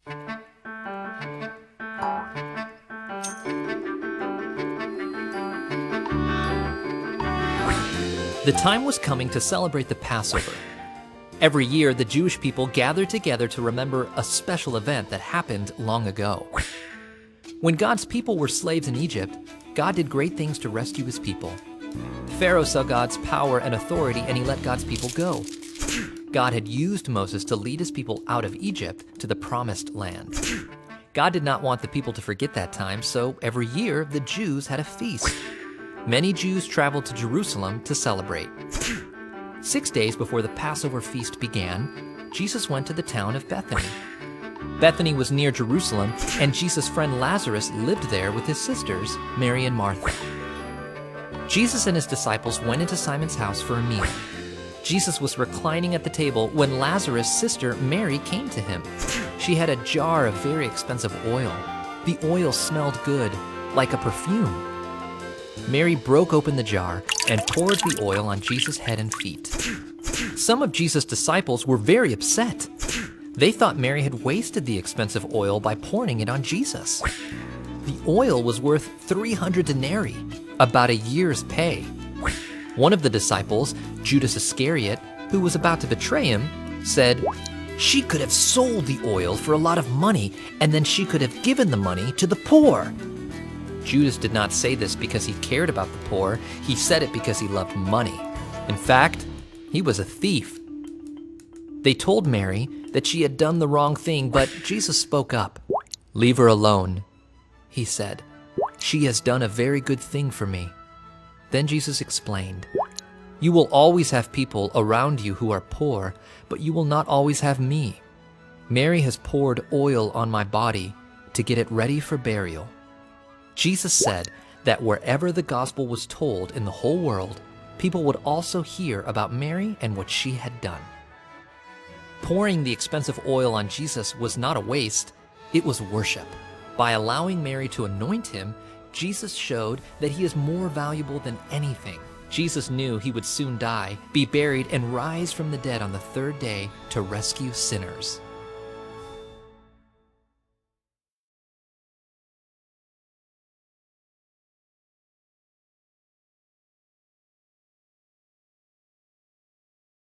The time was coming to celebrate the Passover. Every year, the Jewish people gathered together to remember a special event that happened long ago. When God's people were slaves in Egypt, God did great things to rescue his people. Pharaoh saw God's power and authority, and he let God's people go. God had used Moses to lead his people out of Egypt to the promised land. God did not want the people to forget that time, so every year the Jews had a feast. Many Jews traveled to Jerusalem to celebrate. 6 days before the Passover feast began, Jesus went to the town of Bethany. Bethany was near Jerusalem, and Jesus' friend Lazarus lived there with his sisters, Mary and Martha. Jesus and his disciples went into Simon's house for a meal. Jesus was reclining at the table when Lazarus' sister Mary came to him. She had a jar of very expensive oil. The oil smelled good, like a perfume. Mary broke open the jar and poured the oil on Jesus' head and feet. Some of Jesus' disciples were very upset. They thought Mary had wasted the expensive oil by pouring it on Jesus. The oil was worth 300 denarii, about a year's pay. One of the disciples, Judas Iscariot, who was about to betray him, said, "She could have sold the oil for a lot of money, and then she could have given the money to the poor." Judas did not say this because he cared about the poor. He said it because he loved money. In fact, he was a thief. They told Mary that she had done the wrong thing, but Jesus spoke up. "Leave her alone," he said. "She has done a very good thing for me." Then Jesus explained, "You will always have people around you who are poor, but you will not always have me. Mary has poured oil on my body to get it ready for burial." Jesus said that wherever the gospel was told in the whole world, people would also hear about Mary and what she had done. Pouring the expensive oil on Jesus was not a waste, it was worship. By allowing Mary to anoint him, Jesus showed that he is more valuable than anything. Jesus knew he would soon die, be buried, and rise from the dead on the third day to rescue sinners.